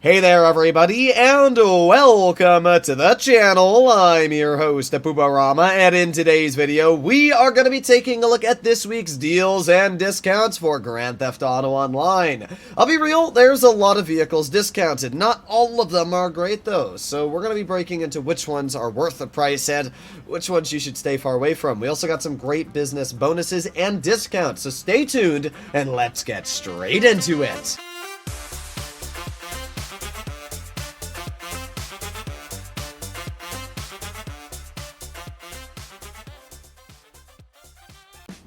Hey there everybody, and welcome to the channel. I'm your host, Poobarama, and in today's video, we are going to be taking a look at this week's deals and discounts for Grand Theft Auto Online. I'll be real, there's a lot of vehicles discounted. Not all of them are great though, so we're going to be breaking into which ones are worth the price and which ones you should stay far away from. We also got some great business bonuses and discounts, so stay tuned and let's get straight into it.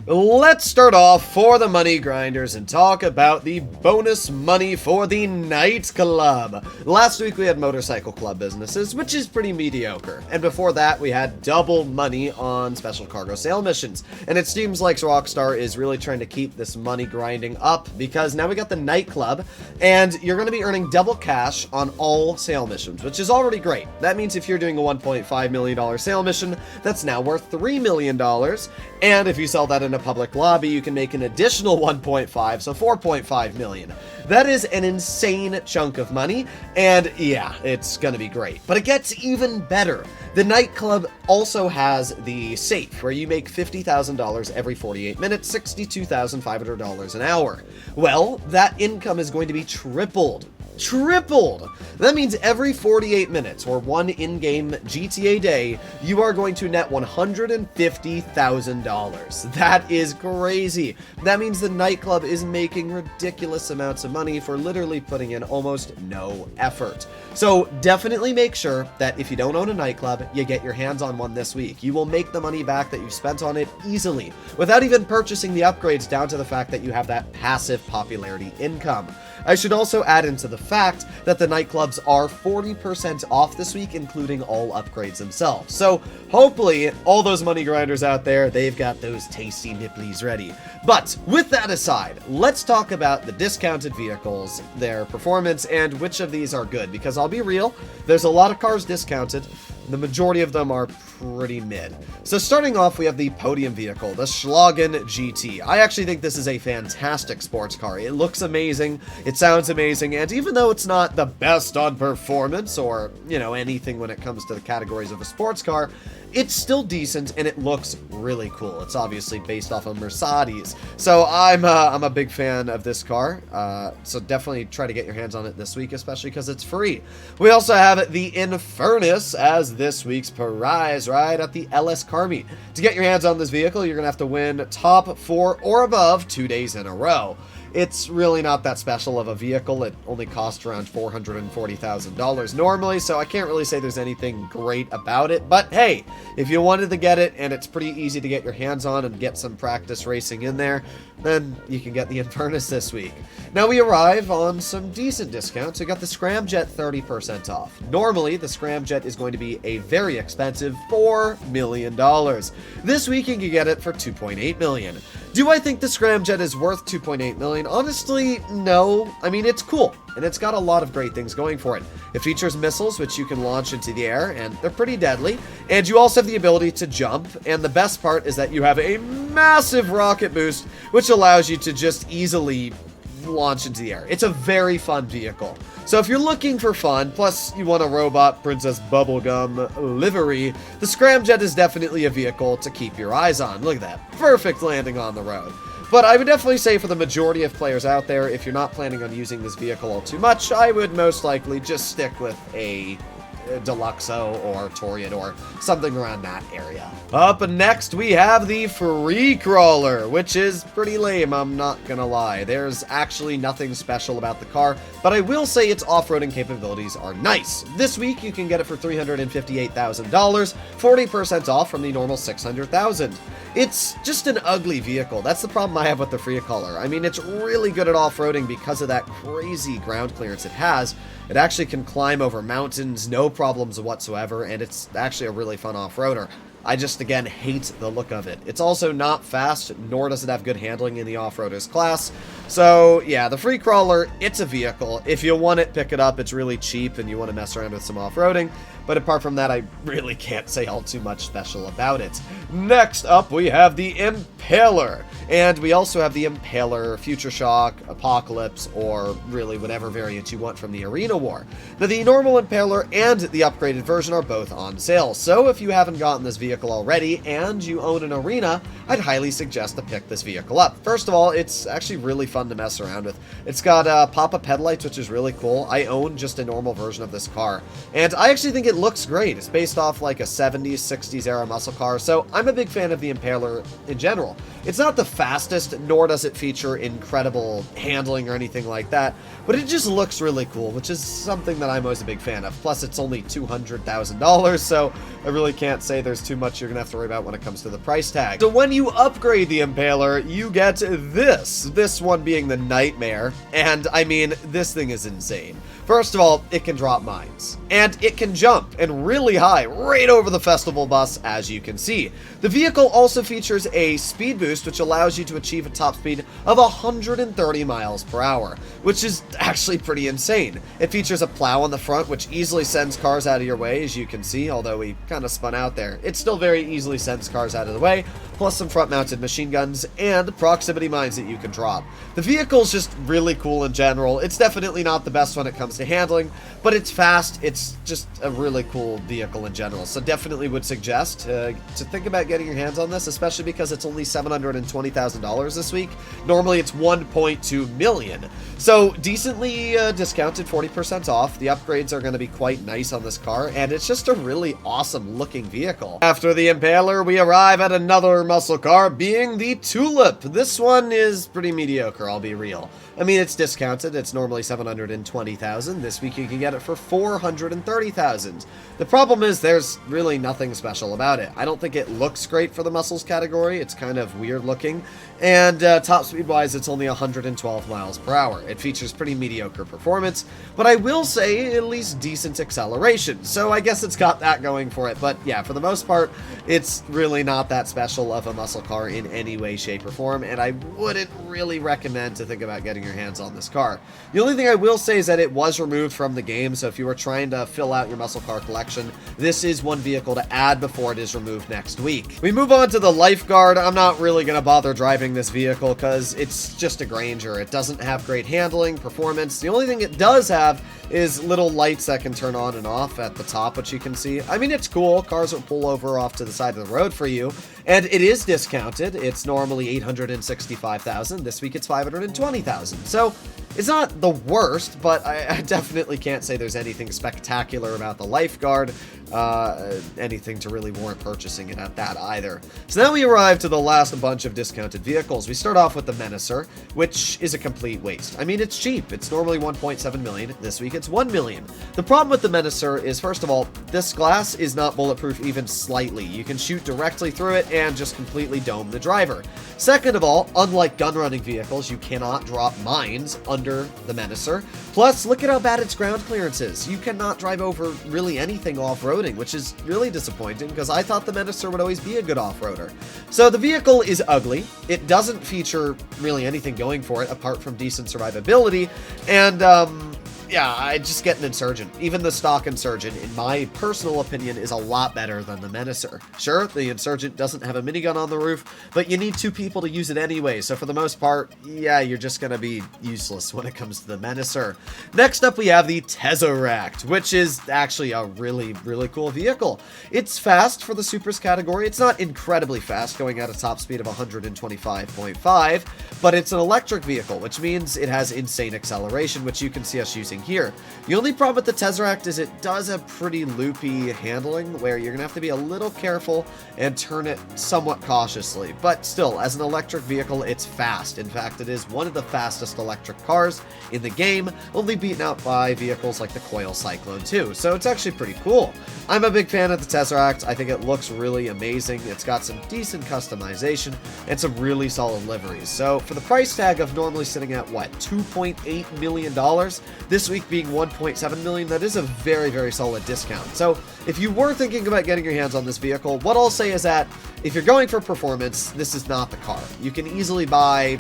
Let's start off for the money grinders and talk about the bonus money for the Nightclub. Last week we had motorcycle club businesses, which is pretty mediocre. And before that we had double money on special cargo sale missions. And it seems like Rockstar is really trying to keep this money grinding up because now we got the Nightclub and you're going to be earning double cash on all sale missions, which is already great. That means if you're doing a $1.5 million sale mission, that's now worth $3 million. And if you sell that in a public lobby, you can make an additional 1.5, so 4.5 million. That is an insane chunk of money, and yeah, it's gonna be great. But it gets even better. The Nightclub also has the safe, where you make $50,000 every 48 minutes, $62,500 an hour. Well, that income is going to be tripled. That means every 48 minutes or one in-game GTA day, you are going to net $150,000. That is crazy. That means the Nightclub is making ridiculous amounts of money for literally putting in almost no effort. So definitely make sure that if you don't own a Nightclub, you get your hands on one this week. You will make the money back that you've spent on it easily, without even purchasing the upgrades, down to the fact that you have that passive popularity income. I should also add into the fact that the Nightclubs are 40% off this week, including all upgrades themselves. So hopefully all those money grinders out there, they've got those tasty nipplies ready. But with that aside, let's talk about the discounted vehicles, their performance, and which of these are good. Because I'll be real, there's a lot of cars discounted. The majority of them are pretty mid. So starting off, we have the podium vehicle, the Schlagen GT. I actually think this is a fantastic sports car. It looks amazing, it sounds amazing, and even though it's not the best on performance or, you know, anything when it comes to the categories of a sports car, it's still decent and it looks really cool. It's obviously based off of Mercedes. So I'm a big fan of this car. So definitely try to get your hands on it this week, especially because it's free. We also have the Infernus as this week's prize right at the LS Car Meet. To get your hands on this vehicle, you're going to have to win top 4 or above 2 days in a row. It's really not that special of a vehicle. It only costs around $440,000 normally, so I can't really say there's anything great about it. But hey, if you wanted to get it and it's pretty easy to get your hands on and get some practice racing in there, then you can get the Infernus this week. Now we arrive on some decent discounts. We got the SCRAMJET 30% off. Normally, the SCRAMJET is going to be a very expensive $4 million. This week you can get it for $2.8 million. Do I think the SCRAMJET is worth $2.8 million? Honestly, no. I mean, it's cool, and it's got a lot of great things going for it. It features missiles, which you can launch into the air, and they're pretty deadly. And you also have the ability to jump, and the best part is that you have a massive rocket boost, which allows you to just easily launch into the air. It's a very fun vehicle. So if you're looking for fun, plus you want a robot Princess Bubblegum livery, the SCRAMJET is definitely a vehicle to keep your eyes on. Look at that. Perfect landing on the road. But I would definitely say for the majority of players out there, if you're not planning on using this vehicle all too much, I would most likely just stick with a Deluxo or Toreador, something around that area. Up next, we have the Free Crawler, which is pretty lame, I'm not gonna lie. There's actually nothing special about the car, but I will say its off-roading capabilities are nice. This week, you can get it for $358,000, 40% off from the normal $600,000. It's just an ugly vehicle. That's the problem I have with the Free Crawler. I mean, it's really good at off-roading because of that crazy ground clearance it has. It actually can climb over mountains, no problems whatsoever, and it's actually a really fun off-roader. I just, again, hate the look of it. It's also not fast, nor does it have good handling in the off-roaders class. So yeah, the free crawler, it's a vehicle. If you want it, pick it up. It's really cheap and you want to mess around with some off-roading. But apart from that, I really can't say all too much special about it. Next up, we have the Impaler. And we also have the Impaler, Future Shock, Apocalypse, or really whatever variant you want from the Arena War. Now, the normal Impaler and the upgraded version are both on sale. So if you haven't gotten this vehicle already and you own an Arena, I'd highly suggest to pick this vehicle up. First of all, it's actually really fun to mess around with. It's got pop-up headlights, which is really cool. I own just a normal version of this car, and I actually think it looks great. It's based off like a 70s, 60s era muscle car, so I'm a big fan of the Impaler in general. It's not the fastest, nor does it feature incredible handling or anything like that, but it just looks really cool, which is something that I'm always a big fan of. Plus, it's only $200,000, so I really can't say there's too much you're gonna have to worry about when it comes to the price tag. So when you upgrade the Impaler, you get this one being the Nightmare, and I mean, this thing is insane. First of all, it can drop mines, and it can jump, and really high, right over the festival bus, as you can see. The vehicle also features a speed boost, which allows you to achieve a top speed of 130 miles per hour, which is actually pretty insane. It features a plow on the front, which easily sends cars out of your way, as you can see, although we kind of spun out there. It still very easily sends cars out of the way, plus some front-mounted machine guns and proximity mines that you can drop. The vehicle's just really cool in general. It's definitely not the best when it comes to handling, but it's fast. It's just a really cool vehicle in general, so definitely would suggest to think about getting your hands on this, especially because it's only $720,000 this week. Normally it's $1.2 million, so decently discounted, 40% off. The upgrades are going to be quite nice on this car, and it's just a really awesome looking vehicle. After the Impaler, we arrive at another muscle car, being the Tulip. This one is pretty mediocre, I'll be real. I mean, it's discounted. It's normally $720,000. This week you can get it for $430,000. The problem is there's really nothing special about it. I don't think it looks great for the muscles category. It's kind of weird looking. And top speed wise, it's only 112 miles per hour. It features pretty mediocre performance, but I will say at least decent acceleration. So I guess it's got that going for it. But yeah, for the most part, it's really not that special of a muscle car in any way, shape, or form. And I wouldn't really recommend to think about getting your hands on this car. The only thing I will say is that it was removed from the game, so if you were trying to fill out your muscle car collection, this is one vehicle to add before it is removed next week. We move on to the Lifeguard. I'm not really going to bother driving this vehicle because it's just a Granger. It doesn't have great handling, performance. The only thing it does have is little lights that can turn on and off at the top, which you can see. I mean, it's cool. Cars will pull over off to the side of the road for you, and it is discounted. It's normally $865,000. This week it's $520,000. So it's not the worst, but I definitely can't say there's anything spectacular about the Lifeguard, anything to really warrant purchasing it at that either. So now we arrive to the last bunch of discounted vehicles. We start off with the Menacer, which is a complete waste. I mean, it's cheap. It's normally $1.7 million. This week it's $1 million. The problem with the Menacer is, first of all, this glass is not bulletproof even slightly. You can shoot directly through it and just completely dome the driver. Second of all, unlike gun-running vehicles, you cannot drop mines under the Menacer. Plus, look at how bad its ground clearance is. You cannot drive over really anything off-roading, which is really disappointing because I thought the Menacer would always be a good off-roader. So the vehicle is ugly. It doesn't feature really anything going for it apart from decent survivability, and yeah, I just get an Insurgent. Even the stock Insurgent, in my personal opinion, is a lot better than the Menacer. Sure, the Insurgent doesn't have a minigun on the roof, but you need two people to use it anyway, so for the most part, yeah, you're just gonna be useless when it comes to the Menacer. Next up, we have the Tesseract, which is actually a really, really cool vehicle. It's fast for the supers category. It's not incredibly fast, going at a top speed of 125.5, but it's an electric vehicle, which means it has insane acceleration, which you can see us using here. The only problem with the Tesseract is it does have pretty loopy handling, where you're gonna have to be a little careful and turn it somewhat cautiously, but still, as an electric vehicle, it's fast. In fact, it is one of the fastest electric cars in the game, only beaten out by vehicles like the Coil Cyclone 2, so it's actually pretty cool. I'm a big fan of the Tesseract. I think it looks really amazing. It's got some decent customization and some really solid liveries. So for the price tag of normally sitting at, what, $2.8 million, this week being $1.7 million, that is a very, very solid discount. So if you were thinking about getting your hands on this vehicle, what I'll say is that if you're going for performance, this is not the car. You can easily buy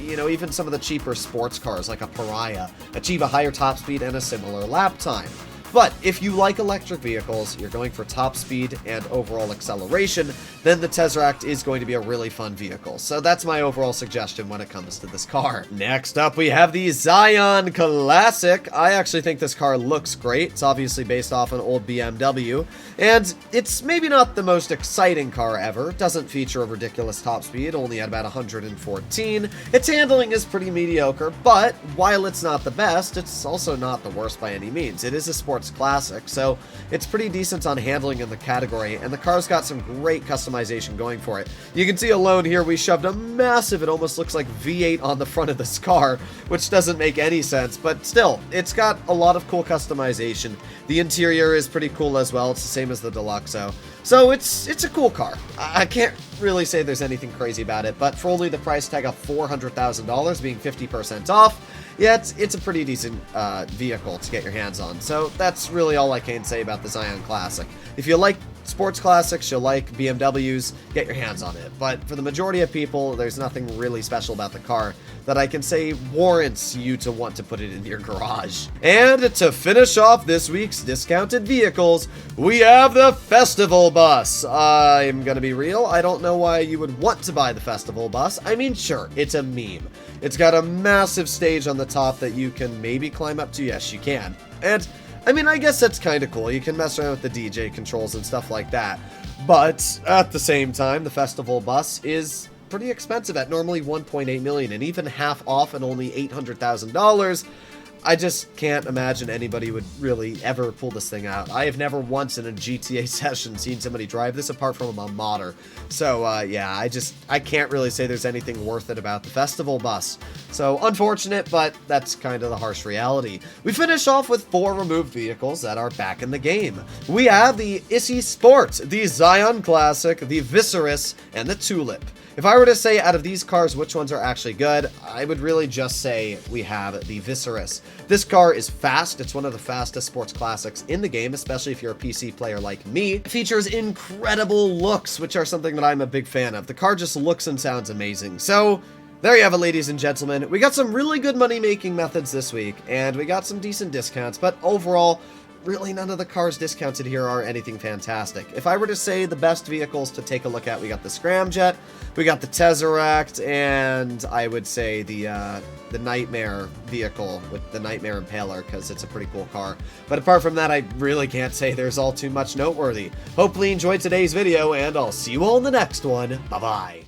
you know, even some of the cheaper sports cars like a Pariah achieve a higher top speed and a similar lap time. But if you like electric vehicles, you're going for top speed and overall acceleration, then the Tesseract is going to be a really fun vehicle. So that's my overall suggestion when it comes to this car. Next up, we have the Zion Classic. I actually think this car looks great. It's obviously based off an old BMW, and it's maybe not the most exciting car ever. It doesn't feature a ridiculous top speed, only at about 114. Its handling is pretty mediocre, but while it's not the best, it's also not the worst by any means. It is a sports classic, so it's pretty decent on handling in the category, and the car's got some great customization going for it. You can see alone here we shoved a massive, it almost looks like V8 on the front of this car, which doesn't make any sense, but still, it's got a lot of cool customization. The interior is pretty cool as well. It's the same as the Deluxo. So it's a cool car. I can't really say there's anything crazy about it, but for only the price tag of $400,000 being 50% off, yeah, it's a pretty decent vehicle to get your hands on. So that's really all I can say about the Zion Classic. If you like sports classics, you like BMWs, get your hands on it. But for the majority of people, there's nothing really special about the car that I can say warrants you to want to put it in your garage. And to finish off this week's discounted vehicles, we have the Festival Bus. I'm gonna be real, I don't know why you would want to buy the Festival Bus. I mean, sure, it's a meme. It's got a massive stage on the top that you can maybe climb up to. Yes, you can. And I mean, I guess that's kind of cool. You can mess around with the DJ controls and stuff like that. But at the same time, the Festival Bus is pretty expensive at normally $1.8 million, and even half off at only $800,000. I just can't imagine anybody would really ever pull this thing out. I have never once in a GTA session seen somebody drive this apart from a modder. So, yeah, I can't really say there's anything worth it about the Festival Bus. So, unfortunate, but that's kind of the harsh reality. We finish off with 4 removed vehicles that are back in the game. We have the Issy Sport, the Zion Classic, the Viserys, and the Tulip. If I were to say out of these cars which ones are actually good, I would really just say we have the Viserys. This car is fast. It's one of the fastest sports classics in the game, especially if you're a PC player like me. It features incredible looks, which are something that I'm a big fan of. The car just looks and sounds amazing. So there you have it, ladies and gentlemen. We got some really good money-making methods this week, and we got some decent discounts, but overall, really none of the cars discounted here are anything fantastic. If I were to say the best vehicles to take a look at, we got the SCRAMJET, we got the Tesseract, and I would say the Nightmare vehicle with the Nightmare Impaler, because it's a pretty cool car. But apart from that, I really can't say there's all too much noteworthy. Hopefully you enjoyed today's video, and I'll see you all in the next one. Bye-bye.